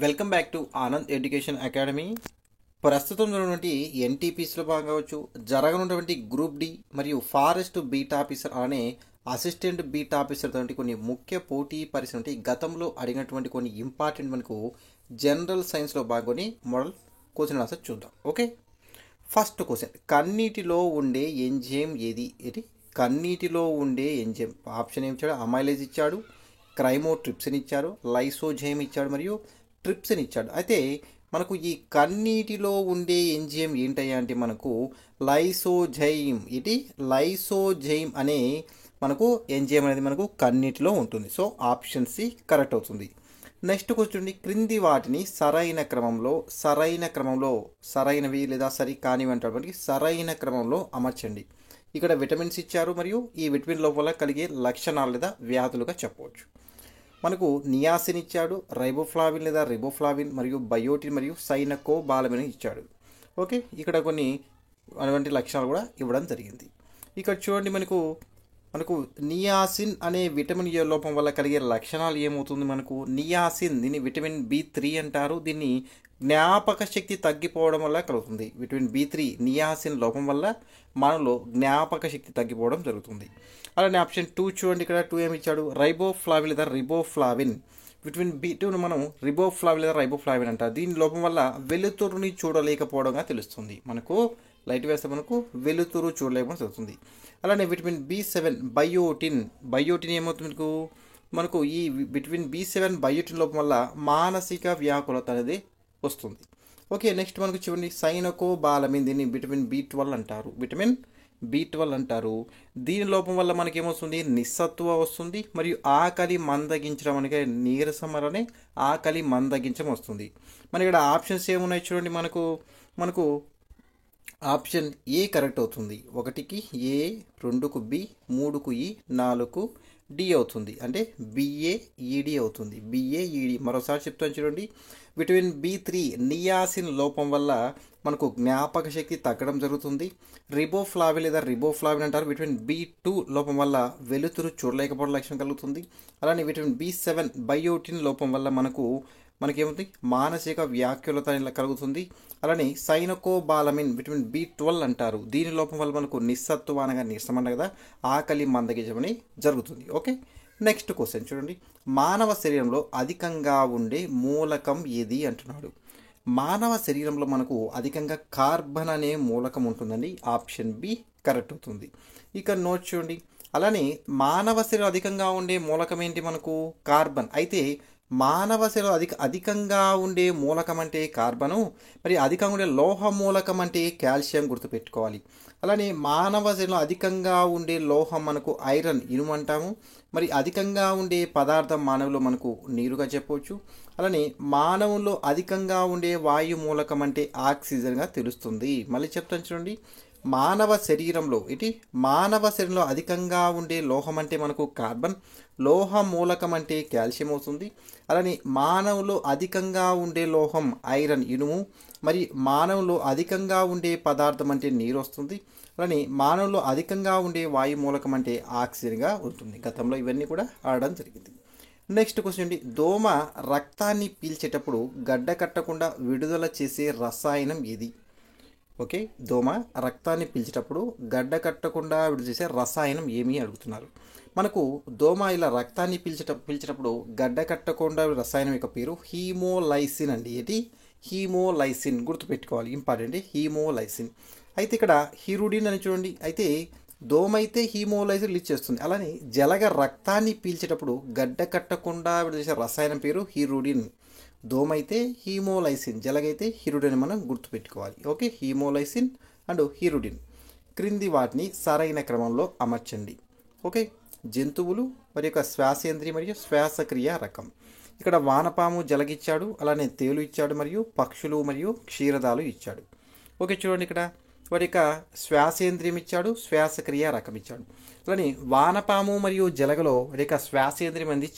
Welcome back to Anand education academy. ప్రస్తుతం ఉన్నటువంటి ఎన్టీపీసీలో భాగం కావచ్చు, జరగనున్నటువంటి గ్రూప్ డి మరియు ఫారెస్ట్ బీట్ ఆఫీసర్ అనే అసిస్టెంట్ బీట్ ఆఫీసర్ వంటి కొన్ని ముఖ్య పోటీ పరీక్షలు గతంలో అడిగినటువంటి కొన్ని ఇంపార్టెంట్ మనకు జనరల్ సైన్స్లో భాగంని మోడల్ క్వశ్చన్ ఆన్సర్ చూద్దాం. ఓకే, ఫస్ట్ క్వశ్చన్, కన్నీటిలో ఉండే ఎంజైమ్ ఏది? కన్నీటిలో ఉండే ఎంజైమ్ ఆప్షన్ ఏమి ఇచ్చాడు? అమైలేజ్ ఇచ్చాడు, క్రైమోట్రిప్సిన్ ఇచ్చారు, లైసోజైమ్ ఇచ్చాడు మరియు ట్రిప్సిన్ ఇచ్చాడు. అయితే మనకు ఈ కన్నీటిలో ఉండే ఎంజైమ్ ఏంటయ్యా అంటే మనకు లైసోజైమ్. లైసోజైమ్ అనే మనకు ఎంజైమ్ అనేది మనకు కన్నీటిలో ఉంటుంది. సో ఆప్షన్ సి కరెక్ట్ అవుతుంది. నెక్స్ట్ క్వశ్చన్, క్రింది వాటిని సరైన క్రమంలో సరైనవి లేదా సరి కానివి అంటే సరైన క్రమంలో అమర్చండి. ఇక్కడ విటమిన్స్ ఇచ్చారు మరియు ఈ విటమిన్ లోపల కలిగే లక్షణాలు లేదా వ్యాధులుగా చెప్పవచ్చు. మనకు నియాసిన్ ఇచ్చాడు, రైబోఫ్లావిన్ లేదా రిబోఫ్లావిన్ మరియు బయోటిన్ మరియు సైనకోబాలమిన్ ఇచ్చాడు. ఓకే, ఇక్కడ కొన్ని అటువంటి లక్షణాలు కూడా ఇవ్వడం జరిగింది. ఇక్కడ చూడండి, మనకు నియాసిన్ అనే విటమిన్ ఏ లోపం వల్ల కలిగే లక్షణాలు ఏమవుతుంది? మనకు నియాసిన్, దీన్ని విటమిన్ B3 అంటారు. దీన్ని జ్ఞాపక శక్తి తగ్గిపోవడం వల్ల కలుగుతుంది. విటమిన్ B3 నియాసిన్ లోపం వల్ల మనలో జ్ఞాపక శక్తి తగ్గిపోవడం జరుగుతుంది. అలానే ఆప్షన్ 2 చూడండి, ఇక్కడ 2 ఏమి ఇచ్చాడు? రైబోఫ్లావిన్ లేదా రిబోఫ్లావిన్. విటమిన్ B2ను మనం రిబోఫ్లావిన్ లేదా రైబోఫ్లావిన్ అంటారు. దీని లోపం వల్ల వెలుతురుని చూడలేకపోవడంగా తెలుస్తుంది. మనకు లైట్ వేస్తే మనకు వెలుతురు చూడలేకపోవడం జరుగుతుంది. అలానే విటమిన్ B7 బయోటిన్ ఏమవుతుంది? మనకు ఈ విటమిన్ B7 బయోటిన్ లోపం వల్ల మానసిక వ్యాకులత అనేది వస్తుంది. ఓకే, నెక్స్ట్ మనకు చూడండి, సైనకోబాలమిన్, దీన్ని విటమిన్ B12 అంటారు. దీని లోపం వల్ల మనకి ఏమొస్తుంది? నిస్సత్వ వస్తుంది మరియు ఆకలి మందగించడం అనేది నీరసం అనే ఆకలి మందగించడం వస్తుంది. మన ఇక్కడ ఆప్షన్స్ ఏమున్నాయి చూడండి, మనకు ఆప్షన్ ఏ కరెక్ట్ అవుతుంది. 1కి ఏ, 2కు బి, 3కు ఈ, 4కు డి అవుతుంది. అంటే BAED అవుతుంది. BAED మరోసారి చెప్తాను చూడండి, విటమిన్ B3 నియాసిన్ లోపం వల్ల మనకు జ్ఞాపక శక్తి తగ్గడం జరుగుతుంది. రిబోఫ్లావిన్ లేదా రిబోఫ్లావిన్ అంటారు. విటమిన్ B2 లోపం వల్ల వెలుతురు చూడలేకపోవడం లక్షణం కలుగుతుంది. అలానే విటమిన్ B7 బయోటిన్ లోపం వల్ల మనకేమవుతుంది? మానసిక వ్యాకులత కలుగుతుంది. అలానే సైనకోబాలమిన్ విటమిన్ B12 అంటారు. దీని లోపం వల్ల మనకు నిస్సత్వ అనగా నీరసం అన్న కదా, ఆకలి మందగించమని జరుగుతుంది. ఓకే, నెక్స్ట్ క్వశ్చన్ చూడండి, మానవ శరీరంలో అధికంగా ఉండే మూలకం ఏది అంటున్నాడు. మానవ శరీరంలో మనకు అధికంగా కార్బన్ అనే మూలకం ఉంటుందండి. ఆప్షన్ బి కరెక్ట్ అవుతుంది. ఇక నోట్ చూడండి, అలానే మానవ శరీరం అధికంగా ఉండే మూలకం ఏంటి? మనకు కార్బన్. అయితే మానవ శరీరం అధికంగా ఉండే మూలకం అంటే కార్బను, మరి అధికంగా ఉండే లోహ మూలకం అంటే కాల్షియం గుర్తుపెట్టుకోవాలి. అలానే మానవ శరీరంలో అధికంగా ఉండే లోహం మనకు ఐరన్, ఇనుము అంటాము. మరి అధికంగా ఉండే పదార్థం మానవులో మనకు నీరుగా చెప్పవచ్చు. అలానే మానవుల్లో అధికంగా ఉండే వాయు మూలకం అంటే ఆక్సిజన్గా తెలుస్తుంది. మళ్ళీ చెప్తాను చూడండి, మానవ శరీరంలో అధికంగా ఉండే లోహం అంటే మనకు కార్బన్, లోహ మూలకం అంటే కాల్షియం అవుతుంది. అలానే మానవులో అధికంగా ఉండే లోహం ఐరన్, ఇనుము. మరి మానవులో అధికంగా ఉండే పదార్థం అంటే నీరు వస్తుంది. అలానే మానవులో అధికంగా ఉండే వాయు మూలకం అంటే ఆక్సిజన్గా ఉంటుంది. గతంలో ఇవన్నీ కూడా ఆడడం జరిగింది. నెక్స్ట్ క్వశ్చన్ అండి, దోమ రక్తాన్ని పీల్చేటప్పుడు గడ్డ కట్టకుండా విడుదల చేసే రసాయనం ఏది? ఓకే, దోమ రక్తాన్ని పీల్చేటప్పుడు గడ్డ కట్టకుండా విడుదల చేసే రసాయనం ఏమి అడుగుతున్నారు. మనకు దోమ ఇలా రక్తాన్ని పీల్చేటప్పుడు గడ్డ కట్టకుండా రసాయనం యొక్క పేరు హీమోలైసిన్ అండి. హీమోలైసిన్ గుర్తుపెట్టుకోవాలి, ఇంపార్టెంట్. హీమోలైసిన్. అయితే ఇక్కడ హిరుడిన్ అని చూడండి, అయితే దోమ అయితే హీమోలైసిన్ రిలీజ్ చేస్తుంది. అలానే జలగ రక్తాన్ని పీల్చేటప్పుడు గడ్డ కట్టకుండా విడుదల చేసే రసాయనం పేరు హిరుడిన్. దోమ అయితే హీమోలైసిన్, జలగైతే హిరుడిన్ మనం గుర్తుపెట్టుకోవాలి. Okay, haemolysin and hirudin. క్రింది వాటిని సరైన క్రమంలో అమర్చండి. ఓకే, జంతువులు మరి యొక్క శ్వాసేంద్రియ మరియు శ్వాసక్రియ రకం. ఇక్కడ వానపాము జలగిచ్చాడు, అలానే తేలు ఇచ్చాడు మరియు పక్షులు మరియు క్షీరదాలు ఇచ్చాడు. ఓకే, చూడండి, ఇక్కడ వాటి యొక్క శ్వాసేంద్రియం ఇచ్చాడు, శ్వాసక్రియ రకం ఇచ్చాడు. అలానే వానపాము మరియు జలగలో వాటి యొక్క శ్వాసేంద్రియం అనేది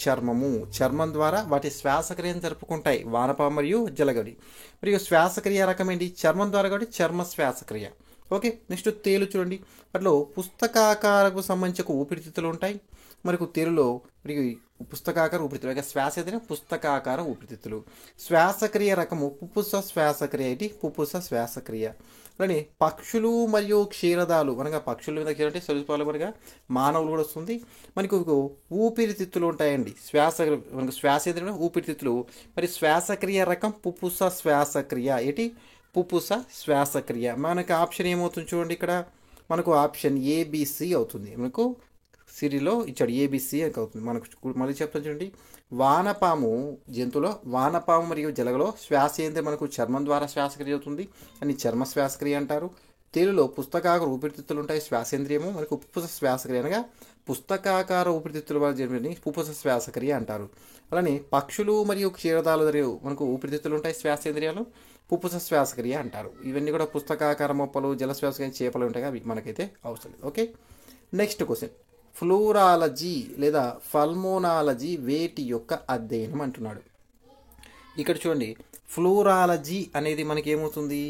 చర్మం ద్వారా వాటి శ్వాసక్రియను జరుపుకుంటాయి వానపాము మరియు జలగడి. మరియు శ్వాసక్రియ రకం ఏంటి? చర్మం ద్వారా కాబట్టి చర్మ శ్వాసక్రియ. ఓకే, నెక్స్ట్ తేలు చూడండి. అట్లో పుస్తకాకారకు సంబంధించి ఒక ఊపిరితిత్తులు ఉంటాయి. మనకు తేలులో మరి పుస్తకాకార ఊపిరితిత్తులు, ఇక శ్వాస ఏదైనా పుస్తకాకార ఊపిరితిత్తులు. శ్వాసక్రియ రకము పుప్పుస శ్వాసక్రియ, ఇది పుప్పుస శ్వాసక్రియ. అలానే పక్షులు మరియు క్షీరదాలు, అనగా పక్షుల మీద క్షీర అంటే సరీసృపాలు మనగా మానవులు కూడా వస్తుంది. మనకు ఊపిరితిత్తులు ఉంటాయండి. మనకు శ్వాస ఏదైనా ఊపిరితిత్తులు. మరి శ్వాసక్రియ రకం పుప్పుస శ్వాసక్రియ, ఏంటి పుప్పుస శ్వాసక్రియ. మనకు ఆప్షన్ ఏమవుతుంది చూడండి, ఇక్కడ మనకు ఆప్షన్ ఏబిసి అవుతుంది. మనకు సిరిలో ఇచ్చాడు ఏబిసి అని అవుతుంది. మనకు మళ్ళీ చెప్తాను చూడండి. వానపాము జంతువులో వానపాము మరియు జలగలో శ్వాసేంద్రియ మనకు చర్మం ద్వారా శ్వాసక్రియ అవుతుంది అని చర్మ శ్వాసక్రియ అంటారు. తేలులో పుస్తకాకార ఊపిరితిత్తులు ఉంటాయి. శ్వాసేంద్రియము మనకు పుప్పుస శ్వాసక్రియ, అనగా పుస్తకాకార ఊపిరితిత్తుల వల్ల జరిగిన పుప్పుస శ్వాసక్రియ అంటారు. అలానే పక్షులు మరియు క్షీరదాలు మనకు ఊపిరితిత్తులు ఉంటాయి. శ్వాసేంద్రియాలు పుప్పుస శ్వాసక్రియ అంటారు. ఇవన్నీ కూడా పుస్తకాకార మొప్పలు, జల శ్వాసక్రియ చేపలు ఉంటాయి, అవి మనకైతే అవసరం లేదు. Okay, next question. ఫ్లూరాలజీ లేదా పల్మోనాలజీ వేటి యొక్క అధ్యయనం అంటున్నాడు. ఇక్కడ చూడండి, ఫ్లూరాలజీ అనేది మనకి ఏమవుతుంది,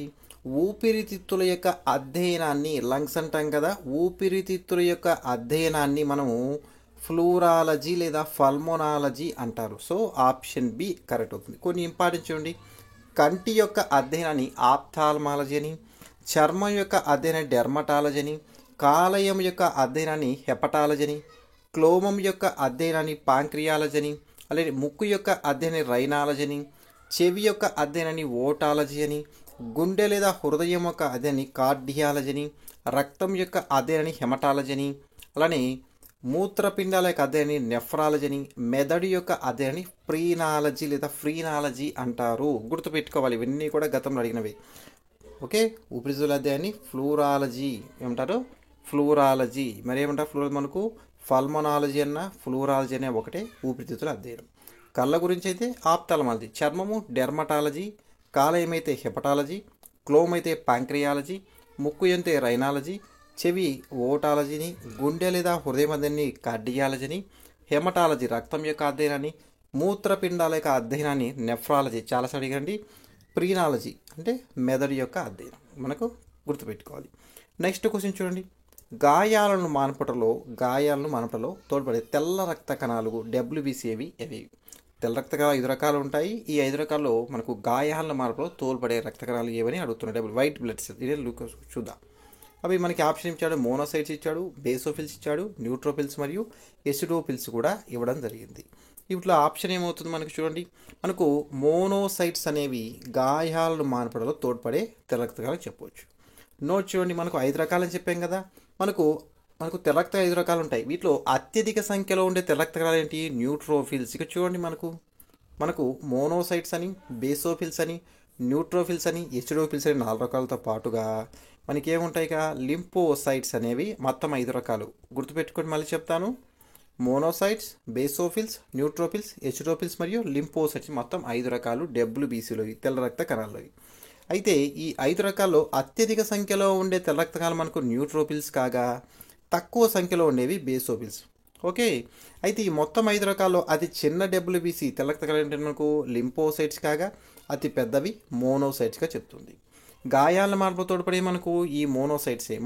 ఊపిరితిత్తుల యొక్క అధ్యయనాన్ని, లంగ్స్ అంటాం కదా, ఊపిరితిత్తుల యొక్క అధ్యయనాన్ని మనము ఫ్లూరాలజీ లేదా పల్మోనాలజీ అంటారు. సో ఆప్షన్ బి కరెక్ట్ అవుతుంది. కొన్ని ఇంపార్టెంట్ చూడండి. కంటి యొక్క అధ్యయనాన్ని ఆప్థాల్మాలజీ అని, చర్మం యొక్క అధ్యయనాన్ని డెర్మటాలజీ అని, కాలేయం యొక్క అధ్యయనాన్ని హెపటాలజీ అని, క్లోమం యొక్క అధ్యయనాన్ని పాంక్రియాలజీ అని, అలాగే ముక్కు యొక్క అధ్యయనాన్ని రైనాలజీ అని, చెవి యొక్క అధ్యయనాన్ని ఓటాలజీ అని, గుండె లేదా హృదయం యొక్క అధ్యయనాన్ని కార్డియాలజీ అని, రక్తం యొక్క అధ్యయనాన్ని హెమటాలజీ అని, అలానే మూత్రపిండాల యొక్క అధ్యయనాన్ని నెఫ్రాలజీ అని, మెదడు యొక్క అధ్యయనాన్ని ప్రీనాలజీ లేదా ఫ్రీనాలజీ అంటారు. గుర్తుపెట్టుకోవాలి, ఇవన్నీ కూడా గతంలో అడిగినవి. ఓకే, ఊపిరితిత్తుల అధ్యయనాన్ని ఫ్లూరాలజీ ఏమంటారు, ఫ్లూరాలజీ. మరి ఏమంటారు ఫ్లూరాలజీ, మనకు పల్మనాలజీ అన్న ఫ్లూరాలజీ అనే ఒకటే ఊపిరితిత్తుల అధ్యయనం. కళ్ళ గురించి అయితే ఆప్థాల్మాలజీ, చర్మము డెర్మటాలజీ, కాలేయం అయితే హెపటాలజీ, క్లోమ్ అయితే పాంక్రియాలజీ, ముక్కు అయితే రైనాలజీ, చెవి ఓటాలజీని, గుండె లేదా హృదయం అధ్యయనాన్ని కార్డియాలజీని, హెమటాలజీ రక్తం యొక్క అధ్యయనాన్ని, మూత్రపిండాల యొక్క అధ్యయనాన్ని నెఫ్రాలజీ, చాలా అడిగండి, ప్రీనాలజీ అంటే మెదడు యొక్క అధ్యయనం. మనకు గుర్తుపెట్టుకోవాలి. నెక్స్ట్ క్వశ్చన్ చూడండి. గాయాలను మాన్పటలో తోడ్పడే తెల్ల రక్త కణాలు డబ్ల్యూబీసీ ఏవి? తెల్ల రక్త కణాలు 5 రకాలు ఉంటాయి. ఈ 5 రకాల్లో మనకు గాయాలను మాన్పటలో తోడ్పడే రక్త కణాలు ఏవని అడుగుతున్నాడు. White blood cells. ఇదే చూద్దాం. అవి మనకి ఆప్షన్ ఇచ్చాడు. మోనోసైట్స్ ఇచ్చాడు, బేసోఫిల్స్ ఇచ్చాడు, న్యూట్రోఫిల్స్ మరియు ఎసిడోఫిల్స్ కూడా ఇవ్వడం జరిగింది. ఇట్లా ఆప్షన్ ఏమవుతుంది మనకు చూడండి. మనకు మోనోసైట్స్ అనేవి గాయాలను మాన్పడంలో తోడ్పడే తెల్ల రక్త కణాలు చెప్పవచ్చు. నోట్ చూడండి, మనకు 5 రకాలని చెప్పాం కదా. మనకు తెల్ల రక్త 5 రకాలు ఉంటాయి. వీటిలో అత్యధిక సంఖ్యలో ఉండే తెల్ల రక్త కణాలు ఏంటి, న్యూట్రోఫిల్స్. ఇక చూడండి, మనకు మోనోసైట్స్ అని, బేసోఫిల్స్ అని, న్యూట్రోఫిల్స్ అని, ఎసిడోఫిల్స్ అని 4 రకాలతో పాటుగా మనకి ఏముంటాయి ఇక లింపోసైట్స్ అనేవి మొత్తం 5 రకాలు. గుర్తుపెట్టుకొని మళ్ళీ చెప్తాను. మోనోసైట్స్, బేసోఫిల్స్, న్యూట్రోఫిల్స్, ఎసిడోఫిల్స్ మరియు లింపోసైట్స్ మొత్తం 5 రకాలు డబ్ల్యూబీసీలో తెల్ల రక్త కణాలు. అయితే ఈ 5 రకాల్లో అత్యధిక సంఖ్యలో ఉండే తెల్ల రక్త కణాలు మనకు న్యూట్రోఫిల్స్ కాగా, తక్కువ సంఖ్యలో ఉండేవి బేసోఫిల్స్. ఓకే, అయితే ఈ మొత్తం 5 రకాల్లో అతి చిన్న డబ్ల్యూబీసీ తెల్ల రక్త కణాలు ఏంటంటే మనకు లింపోసైట్స్ కాగా, అతి పెద్దవి మోనోసైట్స్గా చెప్తుంది. గాయాల మార్పు తోడ్పడే మనకు ఈ మోనోసైట్సే.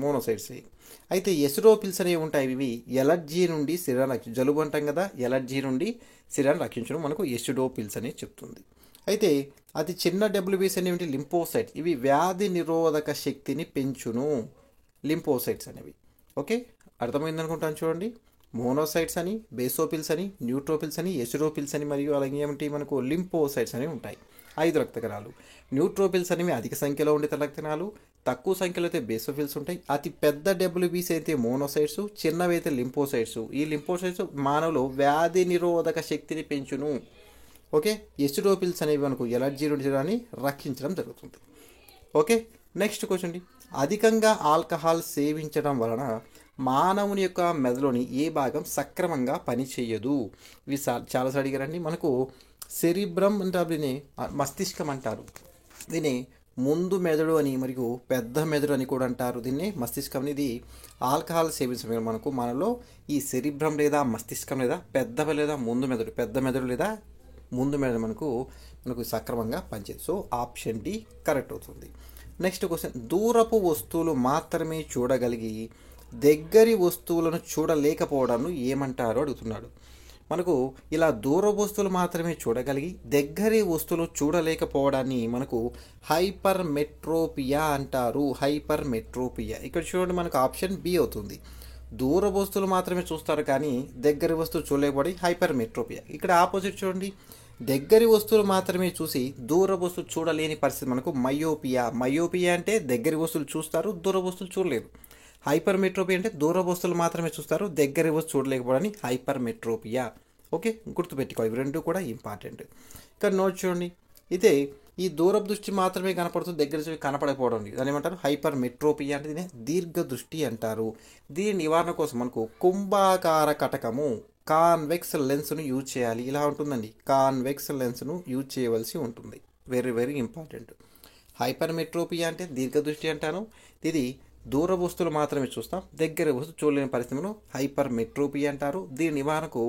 అయితే ఎసిడోఫిల్స్ అనేవి ఉంటాయి. ఇవి ఎలర్జీ నుండి శరీరాన్ని రక్షించు, జలుబు అంటాం కదా, ఎలర్జీ నుండి శరీరాన్ని రక్షించడం మనకు ఎసిడోఫిల్స్ అని చెప్తుంది. అయితే అతి చిన్న డబ్ల్యూబీసీ అనేవి లింపోసైట్స్. ఇవి వ్యాధి నిరోధక శక్తిని పెంచును, లింపోసైట్స్ అనేవి. ఓకే, అర్థమైంది అనుకుంటాను. చూడండి, మోనోసైట్స్ అని, బేసోఫిల్స్ అని, న్యూట్రోఫిల్స్ అని, ఎసిడోఫిల్స్ అని మరియు అలాగే ఏమిటి మనకు లింపోసైట్స్ అనేవి ఉంటాయి. 5 రక్త కణాలు. న్యూట్రోఫిల్స్ అనేవి అధిక సంఖ్యలో ఉండే తెల్ల రక్త కణాలు, తక్కువ సంఖ్యలో అయితే బేసోఫిల్స్ ఉంటాయి. అతి పెద్ద డబ్ల్యూబీసీ అయితే మోనోసైట్స్, చిన్నవి అయితే లింపోసైట్స్. ఈ లింపోసైట్స్ మానవులు వ్యాధి నిరోధక శక్తిని పెంచును. ఓకే, ఎసిడోఫిల్స్ అనేవి మనకు ఎలర్జీ నుండి రక్షించడం జరుగుతుంది. Okay, next question. అధికంగా ఆల్కహాల్ సేవించడం వలన మానవుని యొక్క మెదడులోని ఏ భాగం సక్రమంగా పనిచేయదు? ఇవి చాలా అడిగారండి. మనకు సెరిబ్రమ్ అంటారు, దీన్ని మస్తిష్కం అంటారు. దీన్ని ముందు మెదడు అని మరియు పెద్ద మెదడు అని కూడా అంటారు. దీన్ని మస్తిష్కం. ఇది ఆల్కహాల్ సేవించడం మనకు మనలో ఈ సెరిబ్రమ్ లేదా మస్తిష్కం లేదా పెద్ద మెదడు లేదా ముందు మెదడు మనకు సక్రమంగా పనిచేయదు. సో ఆప్షన్ డి కరెక్ట్ అవుతుంది. నెక్స్ట్ క్వశ్చన్, దూరపు వస్తువులు మాత్రమే చూడగలిగి దగ్గరి వస్తువులను చూడలేకపోవడాన్ని ఏమంటారో అడుగుతున్నాడు. మనకు ఇలా దూర వస్తువులు మాత్రమే చూడగలిగి దగ్గరి వస్తువులు చూడలేకపోవడాన్ని మనకు హైపర్ మెట్రోపియా అంటారు. హైపర్ మెట్రోపియా. ఇక్కడ చూడండి, మనకు ఆప్షన్ బి అవుతుంది. దూర వస్తువులు మాత్రమే చూస్తారు కానీ దగ్గరి వస్తువులు చూడలేకపోవడం హైపర్ మెట్రోపియా. ఇక్కడ ఆపోజిట్ చూడండి, దగ్గరి వస్తువులు మాత్రమే చూసి దూర వస్తువులు చూడలేని పరిస్థితి మనకు మయోపియా. మయోపియా అంటే దగ్గరి వస్తువులు చూస్తారు, దూర వస్తువులు చూడలేరు. హైపర్ మెట్రోపియా అంటే దూర వస్తువులు మాత్రమే చూస్తారు, దగ్గరి వస్తువు చూడలేకపోవడానికి హైపర్ మెట్రోపియా. ఓకే, గుర్తుపెట్టుకోవాలి, ఇవి రెండు కూడా ఇంపార్టెంట్. ఇక్కడ నోట్ చూడండి, ఇదే ఈ దూరపు దృష్టి మాత్రమే కనపడుతుంది, దగ్గర చూసి కనపడకపోవడం, దాని ఏమంటారు హైపర్ మెట్రోపియా. అంటే దీన్ని దీర్ఘ దృష్టి అంటారు. దీని నివారణ కోసం మనకు కుంభాకార కటకము, కాన్వెక్స్ లెన్స్ను యూజ్ చేయాలి. ఇలా ఉంటుందండి, కాన్వెక్స్ లెన్స్ను యూజ్ చేయవలసి ఉంటుంది. Very very important. హైపర్ మెట్రోపియా అంటే దీర్ఘ దృష్టి అంటాను. ఇది దూర వస్తువులు మాత్రమే చూస్తాం, దగ్గర వస్తువు చూడలేని పరిస్థితులను హైపర్ మెట్రోపియా అంటారు. దీని నివారణకు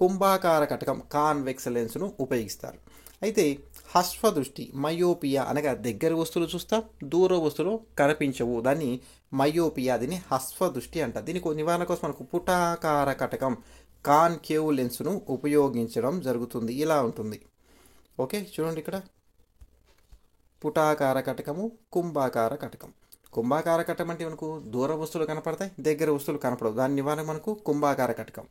కుంభాకార కటకం, కాన్వెక్స్ లెన్స్ను ఉపయోగిస్తారు. అయితే హస్వ దృష్టి మయోపియా అనగా దగ్గర వస్తువులు చూస్తాం, దూర వస్తువులు కనిపించవు, దాన్ని మయోపియా, దీన్ని హస్వ దృష్టి అంటారు. దీనికి నివారణ కోసం మనకు పుటాకార కటకం, కాన్కేవ్ లెన్స్ను ఉపయోగించడం జరుగుతుంది. ఇలా ఉంటుంది. ఓకే, చూడండి ఇక్కడ పుటాకార కటకము, కుంభాకార కటకం. కుంభాకార కటకం అంటే మనకు దూర వస్తువులు కనపడతాయి, దగ్గర వస్తువులు కనపడవు, దాని నివారణ మనకు కుంభాకార కటకం.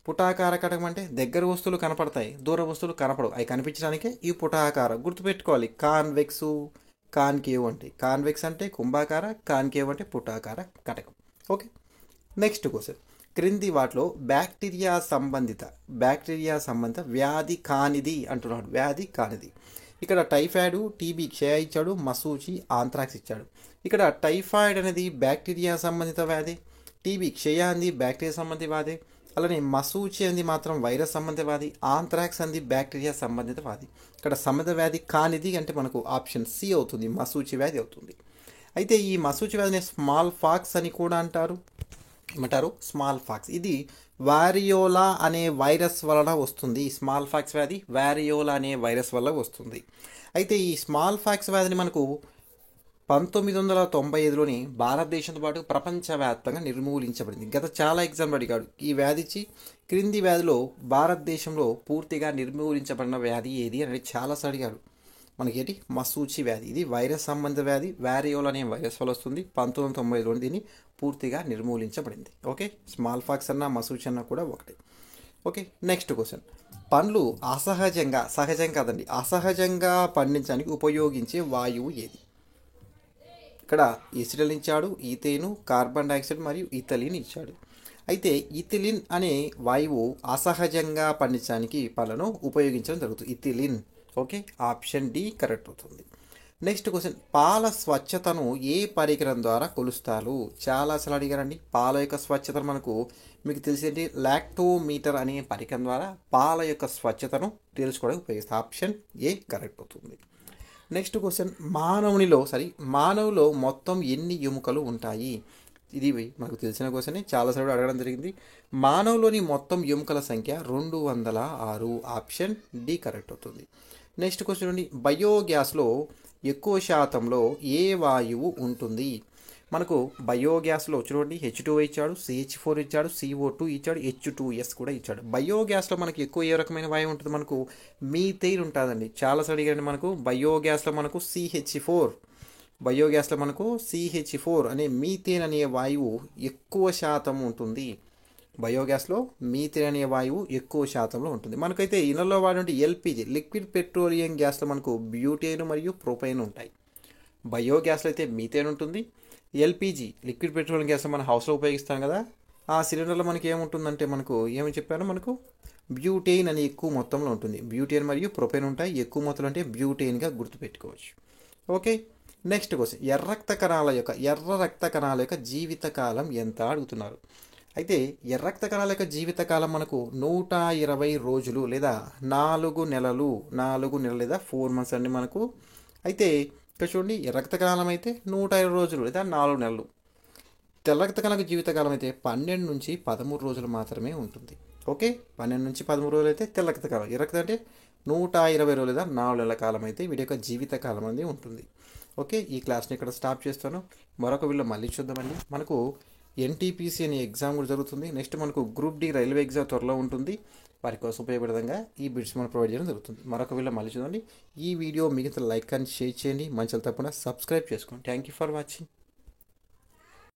పుటాకార కటకం అంటే దగ్గర వస్తువులు కనపడతాయి, దూర వస్తువులు కనపడవు, అవి కనిపించడానికే ఈ పుటాకార. గుర్తుపెట్టుకోవాలి, కాన్వెక్స్ కాన్కేవ్ అంటే, కాన్వెక్స్ అంటే కుంభాకార, కాన్కేవ్ అంటే పుటాకార కటకం. ఓకే, నెక్స్ట్ క్వశ్చన్, క్రింది వాటిలో బ్యాక్టీరియా సంబంధిత వ్యాధి కానిది అంటున్నాడు. వ్యాధి కానిది. ఇక్కడ టైఫాయిడ్, టీబీ, క్షయ ఇచ్చాడు, మసూచి, ఆంథ్రాక్స్ ఇచ్చాడు. ఇక్కడ టైఫాయిడ్ అనేది బ్యాక్టీరియా సంబంధిత వ్యాధి, టీబీ క్షయ అంది బ్యాక్టీరియా సంబంధిత వ్యాధి, అలానే మసూచి అంది మాత్రం వైరస్ సంబంధిత వ్యాధి, ఆంథ్రాక్స్ అంది బ్యాక్టీరియా సంబంధిత వ్యాధి. ఇక్కడ సంబంధిత వ్యాధి కానిది అంటే మనకు ఆప్షన్ సి అవుతుంది, మసూచి వ్యాధి అవుతుంది. అయితే ఈ మసూచి వ్యాధిని స్మాల్ ఫాక్స్ అని కూడా అంటారు. ఏమంటారు? Smallpox. ఇది వారియోలా అనే వైరస్ వలన వస్తుంది. స్మాల్ ఫాక్స్ వ్యాధి వారియోలా అనే వైరస్ వల్ల వస్తుంది. అయితే ఈ స్మాల్ ఫాక్స్ వ్యాధిని మనకు 1995లోని భారతదేశంతో పాటు ప్రపంచవ్యాప్తంగా నిర్మూలించబడింది. గత చాలా ఎగ్జామ్లు అడిగాడు ఈ వ్యాధి ఇచ్చి, క్రింది వ్యాధిలో భారతదేశంలో పూర్తిగా నిర్మూలించబడిన వ్యాధి ఏది అని చాలాసార్లు అడిగాడు. మనకేంటి? మసూచి వ్యాధి. ఇది వైరస్ సంబంధిత వ్యాధి, వారియోలా అనే వైరస్ వల్ల వస్తుంది. 1995లో దీన్ని పూర్తిగా నిర్మూలించబడింది. ఓకే, స్మాల్ ఫాక్స్ అన్న మసూచి అన్న కూడా ఒకటే. ఓకే, నెక్స్ట్ క్వశ్చన్, పండ్లు సహజం కాదండి, అసహజంగా పండించడానికి ఉపయోగించే వాయువు ఏది? ఇక్కడ ఎసిటల్ ఇచ్చాడు, ఈథేను, కార్బన్ డైఆక్సైడ్ మరియు ఇథలిన్ ఇచ్చాడు. అయితే ఇథిలిన్ అనే వాయువు అసహజంగా పండించడానికి పళ్ళను ఉపయోగించడం జరుగుతుంది, ethylene. Okay, option D correct అవుతుంది. నెక్స్ట్ క్వశ్చన్, పాల స్వచ్ఛతను ఏ పరికరం ద్వారా కొలుస్తారు? చాలాసార్లు అడిగారండి. పాల యొక్క స్వచ్ఛతను మీకు తెలిసేది లాక్టోమీటర్ అనే పరికరం ద్వారా పాల యొక్క స్వచ్ఛతను తెలుసుకోవడానికి ఉపయోగిస్తారు. ఆప్షన్ ఏ కరెక్ట్ అవుతుంది. నెక్స్ట్ క్వశ్చన్, మానవులో మొత్తం ఎన్ని ఎముకలు ఉంటాయి? ఇది మనకు తెలిసిన క్వశ్చన్, చాలాసార్లు అడగడం జరిగింది. మానవులోని మొత్తం ఎముకల సంఖ్య 206. ఆప్షన్ డి కరెక్ట్ అవుతుంది. నెక్స్ట్ క్వశ్చన్ అండి, బయోగ్యాస్లో ఎక్కువ శాతంలో ఏ వాయువు ఉంటుంది? మనకు బయోగ్యాస్లో చూడండి, H2O ఇచ్చాడు, CH4 ఇచ్చాడు, CO2 ఇచ్చాడు, H2S కూడా ఇచ్చాడు. బయోగ్యాస్లో మనకు ఎక్కువ ఏ రకమైన వాయువు ఉంటుంది? మనకు మీథైన్ ఉంటుందండి. చాలాసార్లు అడిగారండి. మనకు బయోగ్యాస్లో మనకు CH4 అనే మీథేన్ అనే వాయువు ఎక్కువ శాతం ఉంటుంది. బయోగ్యాస్లో మీథేన్ అనే వాయువు ఎక్కువ శాతంలో ఉంటుంది. మనకైతే ఇళ్ళలో వాడే LPG, లిక్విడ్ పెట్రోలియం గ్యాస్లో మనకు బ్యూటేన్ మరియు ప్రొపైన్ ఉంటాయి. బయోగ్యాస్లో అయితే మీథేన్ ఉంటుంది. LPG, లిక్విడ్ పెట్రోలియం గ్యాస్ మన హౌస్లో ఉపయోగిస్తాం కదా, ఆ సిలిండర్లో మనకి ఏముంటుందంటే ఏమని చెప్పాను, మనకు బ్యూటేన్ అని ఎక్కువ మొత్తంలో ఉంటుంది. బ్యూటేన్ మరియు ప్రొపైన్ ఉంటాయి. ఎక్కువ మొత్తంలో అంటే బ్యూటేన్గా గుర్తుపెట్టుకోవచ్చు. ఓకే, నెక్స్ట్ క్వశ్చన్, ఎర్ర రక్త కణాల యొక్క జీవితకాలం ఎంత అడుగుతున్నారు. అయితే ఎర్ర రక్త కణాల యొక్క జీవితకాలం మనకు 120 రోజులు లేదా 4 నెలలు లేదా 4 months అండి మనకు. అయితే ఇక్కడ చూడండి, ఎర్ర రక్త కణాలం అయితే 120 రోజులు లేదా 4 నెలలు. తెల్ల రక్త కణాల జీవితకాలం అయితే 12 నుంచి 13 రోజులు మాత్రమే ఉంటుంది. ఓకే, 12 నుంచి 13 రోజులు అయితే తెల్ల రక్త కణాలు. ఎర్ర రక్తం అంటే 120 రోజులు లేదా 4 నెలల కాలం అయితే వీటి యొక్క జీవితకాలం అనేది ఉంటుంది. ఓకే, ఈ క్లాస్ని ఇక్కడ స్టాప్ చేస్తాను. మరొక వీడియో మళ్ళీ చూద్దామండి. మనకు ఎన్టీపీసీ అనే ఎగ్జామ్ కూడా జరుగుతుంది. నెక్స్ట్ మనకు గ్రూప్ డి రైల్వే ఎగ్జామ్ త్వరలో ఉంటుంది. వారి కోసం ఉపయోగపడే విధంగా ఈ బిట్స్ మనం ప్రొవైడ్ చేయడం జరుగుతుంది. మరొక వీడియో మళ్ళీ చూడండి. ఈ వీడియో మిగతా లైక్ అండ్ షేర్ చేయండి. మంచిగా తప్పకుండా సబ్స్క్రైబ్ చేసుకోండి. Thank you for watching.